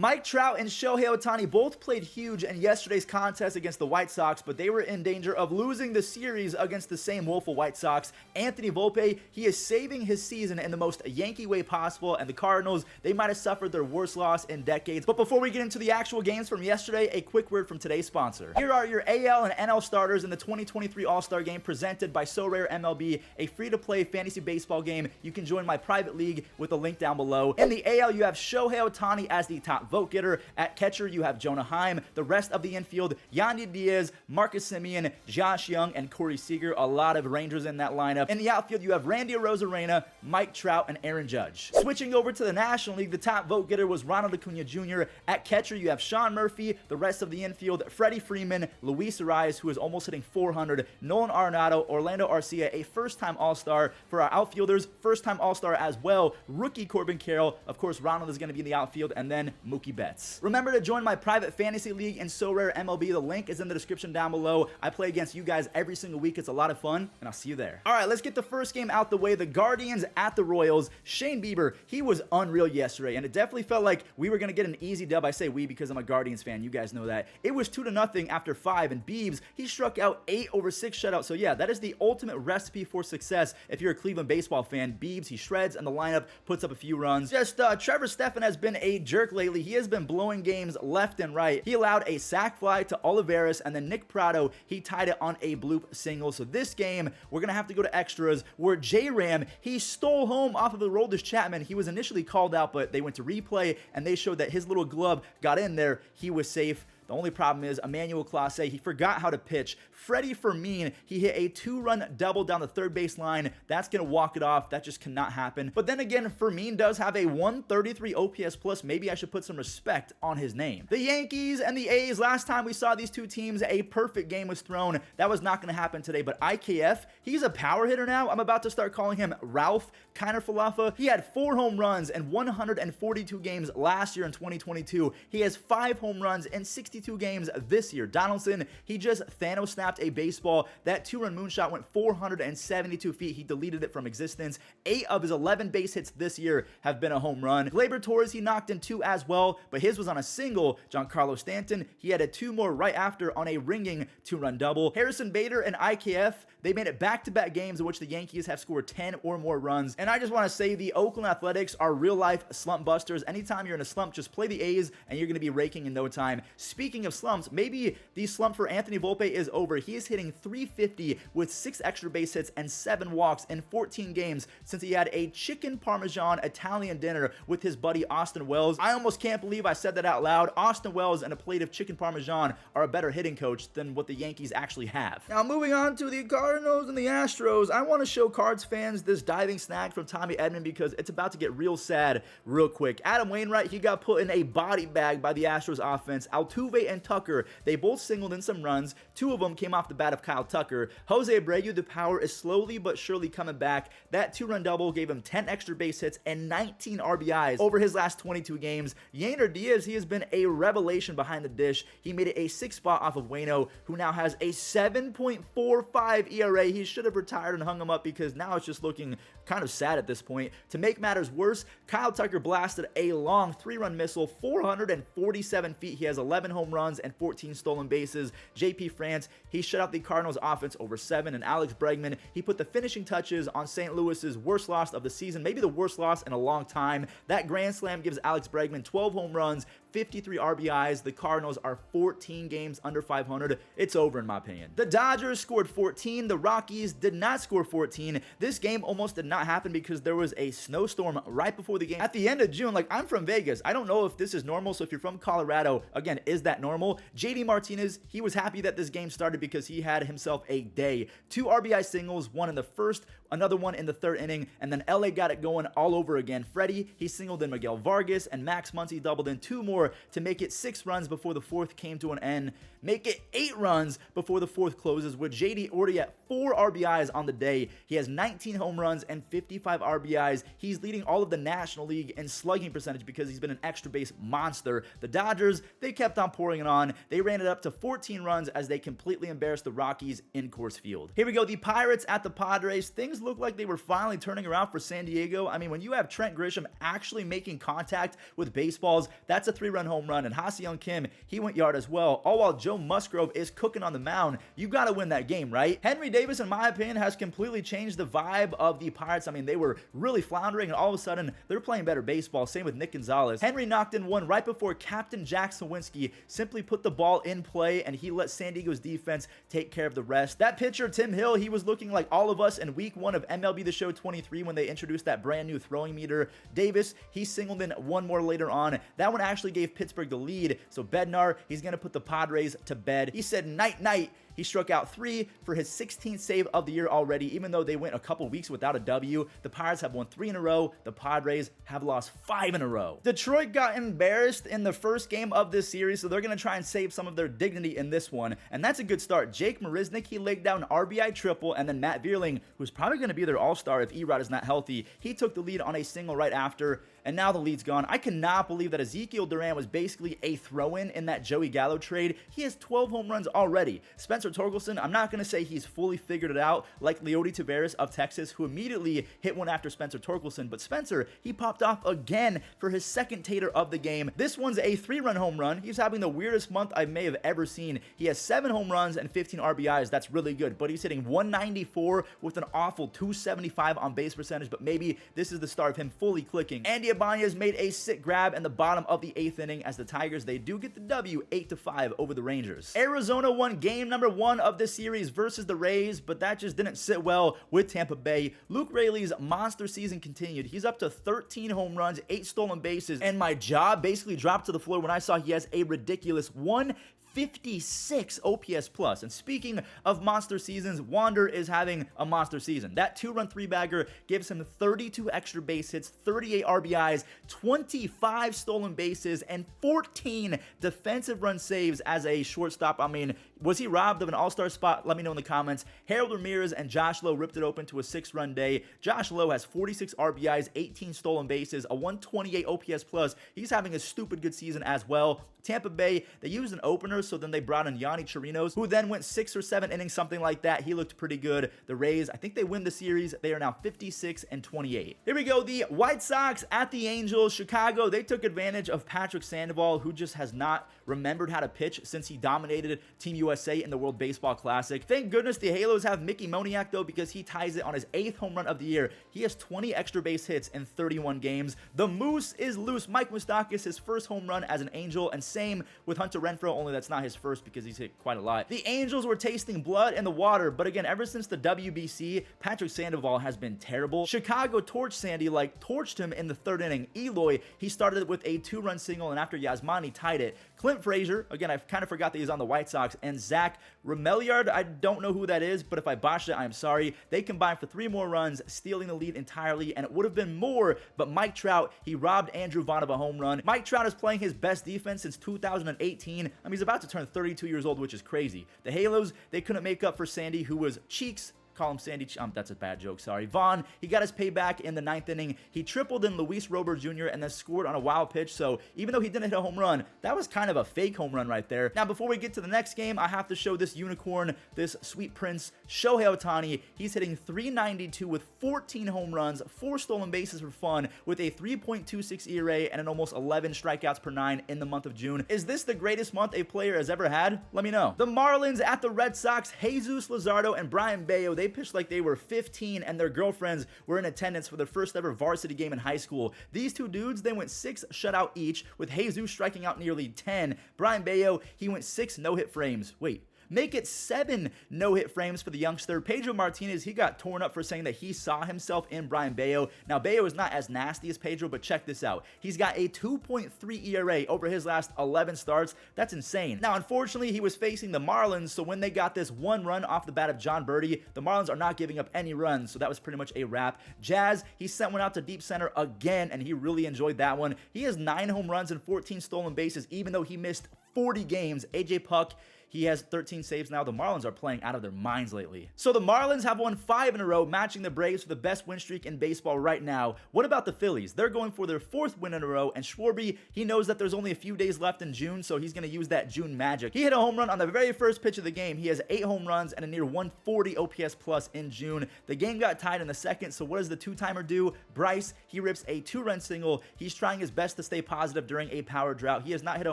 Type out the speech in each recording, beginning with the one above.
Mike Trout and Shohei Ohtani both played huge in yesterday's contest against the White Sox, but they were in danger of losing the series against the same woeful White Sox. Anthony Volpe, he is saving his season in the most Yankee way possible, and the Cardinals, they might have suffered their worst loss in decades. But before we get into the actual games from yesterday, a quick word from today's sponsor. Here are your AL and NL starters in the 2023 All-Star Game presented by SORARE MLB, a free-to-play fantasy baseball game. You can join my private league with a link down below. In the AL, you have Shohei Ohtani as the top vote getter. At catcher, you have Jonah Heim. The rest of the infield, Yandy Diaz, Marcus Semien, Josh Young, and Corey Seager. A lot of Rangers in that lineup. In the outfield, you have Randy Arozarena, Mike Trout, and Aaron Judge. Switching over to the National League, the top vote getter was Ronald Acuna Jr. At catcher, you have Sean Murphy. The rest of the infield, Freddie Freeman, Luis Arias, who is almost hitting 400, Nolan Arenado, Orlando Arcia, a first-time All-Star. For our outfielders, first-time All-Star as well, rookie Corbin Carroll. Of course, Ronald is going to be in the outfield, and then Mookie Betts. Remember to join my private fantasy league in SORARE MLB. The link is in the description down below. I play against you guys every single week. It's a lot of fun, and I'll see you there. All right, let's get the first game out the way. The Guardians at the Royals. Shane Bieber, he was unreal yesterday, and it definitely felt like we were going to get an easy dub. I say we because I'm a Guardians fan. You guys know that. It was 2-0 after 5, and Biebs, he struck out 8 over 6 shutouts. So yeah, that is the ultimate recipe for success if you're a Cleveland baseball fan. Biebs, he shreds, and the lineup puts up a few runs. Just Trevor Stephan has been a jerk lately. He has been blowing games left and right. He allowed a sac fly to Olivares, and then Nick Pratto, he tied it on a bloop single. So this game, we're going to have to go to extras, where J-Ram, he stole home off of the Aroldis Chapman. He was initially called out, but they went to replay, and they showed that his little glove got in there. He was safe. The only problem is Emmanuel Clase, he forgot how to pitch. Freddie Fermin, he hit a 2-run double down the third base line. That's going to walk it off. That just cannot happen. But then again, Fermin does have a 133 OPS plus. Maybe I should put some respect on his name. The Yankees and the A's, last time we saw these two teams, a perfect game was thrown. That was not going to happen today. But IKF, he's a power hitter now. I'm about to start calling him Ralph Kiner Falafa. He had 4 home runs in 142 games last year in 2022. He has 5 home runs in 62 games this year. Donaldson, he just Thanos snapped a baseball. That 2-run moonshot went 472 feet. He deleted it from existence. 8 of his 11 base hits this year have been a home run. Gleyber Torres, he knocked in 2 as well, but his was on a single. Giancarlo Stanton, he had 2 more right after on a ringing 2-run double. Harrison Bader and IKF, they made it back-to-back games in which the Yankees have scored 10 or more runs. And I just want to say the Oakland Athletics are real-life slump busters. Anytime you're in a slump, just play the A's and you're going to be raking in no time. Speaking of slumps, maybe the slump for Anthony Volpe is over. He is hitting .350 with 6 extra base hits and 7 walks in 14 games since he had a chicken parmesan Italian dinner with his buddy Austin Wells. I almost can't believe I said that out loud. Austin Wells and a plate of chicken parmesan are a better hitting coach than what the Yankees actually have. Now moving on to the Cardinals and the Astros, I want to show Cards fans this diving snag from Tommy Edman because it's about to get real sad real quick. Adam Wainwright, he got put in a body bag by the Astros offense. Altuve and Tucker, they both singled in some runs. 2 of them came off the bat of Kyle Tucker. Jose Abreu, the power is slowly but surely coming back. That 2-run double gave him 10 extra base hits and 19 RBIs over his last 22 games. Yainer Diaz, he has been a revelation behind the dish. He made it a 6th spot off of Waino, who now has a 7.45 ERA. He should have retired and hung him up because now it's just looking kind of sad at this point. To make matters worse, Kyle Tucker blasted a long 3-run missile, 447 feet. He has 11 home runs and 14 stolen bases. JP France, he shut out the Cardinals offense over 7, and Alex Bregman, he put the finishing touches on St. Louis's worst loss of the season, maybe the worst loss in a long time. That grand slam gives Alex Bregman 12 home runs, 53 RBIs. The Cardinals are 14 games under 500. It's over in my opinion. The Dodgers scored 14. The Rockies did not score 14. This game almost did not happen because there was a snowstorm right before the game. At the end of June, like, I'm from Vegas. I don't know if this is normal. So if you're from Colorado, again, is that normal? JD Martinez, he was happy that this game started because he had himself a day. 2 RBI singles, 1 in the first, another one in the 3rd inning, and then LA got it going all over again. Freddie, he singled in Miguel Vargas, and Max Muncy doubled in 2 more to make it 6 runs before the 4th came to an end. Make it 8 runs before the 4th closes, with JD already at 4 RBIs on the day. He has 19 home runs and 55 RBIs. He's leading all of the National League in slugging percentage because he's been an extra base monster. The Dodgers, they kept on pouring it on. They ran it up to 14 runs as they completely embarrassed the Rockies in Coors Field. Here we go, the Pirates at the Padres. Things things looked like they were finally turning around for San Diego. I mean, when you have Trent Grisham actually making contact with baseballs, that's a 3-run home run, and Ha-Seong Kim, he went yard as well, all while Joe Musgrove is cooking on the mound. You got to win that game, right? Henry Davis, in my opinion, has completely changed the vibe of the Pirates. I mean, they were really floundering, and all of a sudden, they're playing better baseball. Same with Nick Gonzalez. Henry knocked in one right before Captain Jack Sawinski simply put the ball in play, and he let San Diego's defense take care of the rest. That pitcher, Tim Hill, he was looking like all of us in week 1 of MLB The Show 23 when they introduced that brand new throwing meter. Davis, he singled in one more later on. That one actually gave Pittsburgh the lead, so Bednar, he's going to put the Padres to bed. He said night night. He struck out 3 for his 16th save of the year already. Even though they went a couple weeks without a W, the Pirates have won 3 in a row. The Padres have lost 5 in a row. Detroit got embarrassed in the first game of this series, so they're going to try and save some of their dignity in this one, and that's a good start. Jake Marisnick, he laid down an RBI triple, and then Matt Vierling, who's probably going to be their all-star if Erod is not healthy, he took the lead on a single right after, and now the lead's gone. I cannot believe that Ezekiel Duran was basically a throw-in in that Joey Gallo trade. He has 12 home runs already. Spencer Torkelson, I'm not going to say he's fully figured it out like Leody Taveras of Texas, who immediately hit one after Spencer Torkelson, but Spencer, he popped off again for his second tater of the game. This one's a 3-run home run. He's having the weirdest month I may have ever seen. He has 7 home runs and 15 RBIs. That's really good, but he's hitting 194 with an awful 275 on base percentage, but maybe this is the start of him fully clicking. Andy Ibanez made a sick grab in the bottom of the 8th inning as the Tigers, they do get the W 8-5 over the Rangers. Arizona won game number 1 of this series versus the Rays, but that just didn't sit well with Tampa Bay. Luke Raley's monster season continued. He's up to 13 home runs, 8 stolen bases, and my jaw basically dropped to the floor when I saw he has a ridiculous 156 OPS plus. And speaking of monster seasons, Wander is having a monster season. That 2-run 3-bagger gives him 32 extra base hits, 38 RBIs, 25 stolen bases, and 14 defensive run saves as a shortstop. I mean, was he robbed of an all-star spot? Let me know in the comments. Harold Ramirez and Josh Lowe ripped it open to a 6-run day. Josh Lowe has 46 RBIs, 18 stolen bases, a 128 OPS plus. He's having a stupid good season as well. Tampa Bay, they used an opener, so then they brought in Yanni Chirinos, who then went 6 or 7 innings, something like that. He looked pretty good. The Rays, I think they win the series. They are now 56-28. Here we go. The White Sox at the Angels. Chicago, they took advantage of Patrick Sandoval, who just has not remembered how to pitch since he dominated Team USA in the World Baseball Classic. Thank goodness the Halos have Mickey Moniak, though, because he ties it on his 8th home run of the year. He has 20 extra base hits in 31 games. The Moose is loose. Mike Moustakas, his first home run as an Angel, and same with Hunter Renfroe, only that's not his first because he's hit quite a lot. The Angels were tasting blood in the water, but again, ever since the WBC, Patrick Sandoval has been terrible. Chicago torched Sandy, like torched him in the 3rd inning. Eloy, he started with a 2-run single, and after Yasmani tied it, Clint Frazier, again, I kind of forgot that he's on the White Sox, and Zach Remeliard, I don't know who that is, but if I botched it, I'm sorry. They combined for 3 more runs, stealing the lead entirely, and it would have been more, but Mike Trout, he robbed Andrew Vaughn of a home run. Mike Trout is playing his best defense since 2018. I mean, he's about to turn 32 years old, which is crazy. The Halos, they couldn't make up for Sandy, who was cheeks. Call him Sandy. That's a bad joke, sorry. Vaughn, he got his payback in the 9th inning. He tripled in Luis Robert Jr. and then scored on a wild pitch. So even though he didn't hit a home run, that was kind of a fake home run right there. Now, before we get to the next game, I have to show this unicorn, this sweet prince, Shohei Ohtani. He's hitting .392 with 14 home runs, 4 stolen bases for fun, with a 3.26 ERA and an almost 11 strikeouts per 9 in the month of June. Is this the greatest month a player has ever had? Let me know. The Marlins at the Red Sox, Jesus Luzardo and Brian Bayo, they pitched like they were 15 and their girlfriends were in attendance for their first ever varsity game in high school. These two dudes, they went 6 shutout each, with Jesus striking out nearly 10. Brian Bayo, he went 6 no-hit frames. Wait. Make it 7 no-hit frames for the youngster. Pedro Martinez, he got torn up for saying that he saw himself in Brian Bayo. Now, Bayo is not as nasty as Pedro, but check this out. He's got a 2.3 ERA over his last 11 starts. That's insane. Now, unfortunately, he was facing the Marlins, so when they got this 1 run off the bat of John Birdie, the Marlins are not giving up any runs, so that was pretty much a wrap. Jazz, he sent one out to deep center again, and he really enjoyed that one. He has 9 home runs and 14 stolen bases, even though he missed 40 games. AJ Puck, He has 13 saves now. The Marlins are playing out of their minds lately. So the Marlins have won 5 in a row, matching the Braves for the best win streak in baseball right now. What about the Phillies? They're going for their 4th win in a row, and Schwarber, he knows that there's only a few days left in June, so he's going to use that June magic. He hit a home run on the very first pitch of the game. He has 8 home runs and a near 140 OPS plus in June. The game got tied in the second, so what does the two-timer do? Bryce, he rips a 2-run single. He's trying his best to stay positive during a power drought. He has not hit a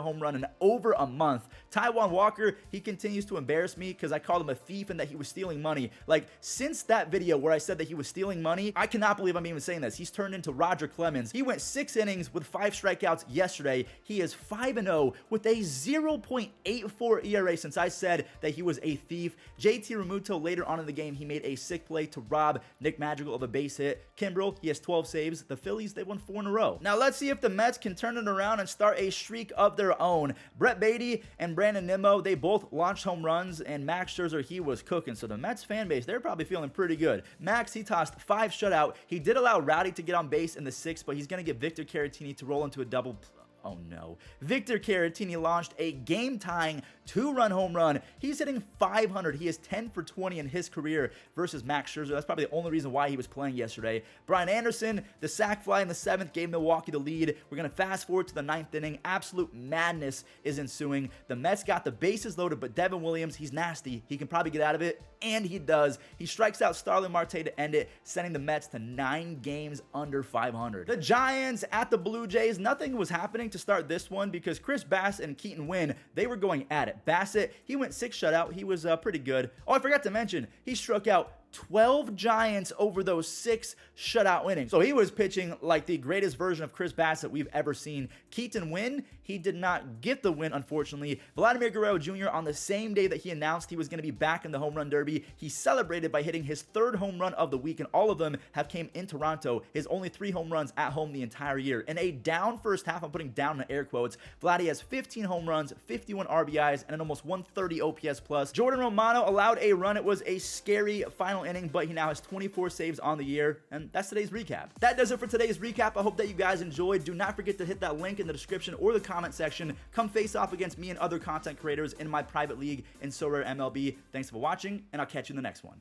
home run in over a month. Taijuan Walker, he continues to embarrass me because I called him a thief and that he was stealing money. Like, since that video where I said that he was stealing money, I cannot believe I'm even saying this. He's turned into Roger Clemens. He went 6 innings with 5 strikeouts yesterday. He is 5-0 with a 0.84 ERA since I said that he was a thief. JT Realmuto later on in the game, he made a sick play to rob Nick Madrigal of a base hit. Kimbrel, he has 12 saves. The Phillies, they won 4 in a row. Now let's see if the Mets can turn it around and start a streak of their own. Brett Beatty and Brandon Nimmo, they both launched home runs, and Max Scherzer, he was cooking. So the Mets fan base, they're probably feeling pretty good. Max, he tossed 5 shutout. He did allow Rowdy to get on base in the 6th, but he's going to get Victor Caratini to roll into a double. Oh no. Victor Caratini launched a game-tying 2-run home run. He's hitting 500. He is 10 for 20 in his career versus Max Scherzer. That's probably the only reason why he was playing yesterday. Brian Anderson, the sac fly in the 7th, gave Milwaukee the lead. We're going to fast forward to the 9th inning. Absolute madness is ensuing. The Mets got the bases loaded, but Devin Williams, he's nasty. He can probably get out of it, and he does. He strikes out Starling Marte to end it, sending the Mets to 9 games under 500. The Giants at the Blue Jays, nothing was happening to start this one because Chris Bassett and Keaton Winn, they were going at it. Bassett, he went 6 shutout. He was pretty good. Oh, I forgot to mention, he struck out 12 Giants over those 6 shutout innings. So he was pitching like the greatest version of Chris Bassett we've ever seen. Keaton Winn, he did not get the win, unfortunately. Vladimir Guerrero Jr., on the same day that he announced he was going to be back in the home run derby, he celebrated by hitting his 3rd home run of the week, and all of them have came in Toronto. His only 3 home runs at home the entire year. In a down first half, I'm putting down in air quotes, Vladdy has 15 home runs, 51 RBIs, and an almost 130 OPS plus. Jordan Romano allowed a run. It was a scary final inning, but he now has 24 saves on the year, and that's today's recap. That does it for today's recap. I hope that you guys enjoyed. Do not forget to hit that link in the description or the comment section. Come face off against me and other content creators in my private league in SORARE MLB. Thanks for watching, and I'll catch you in the next one.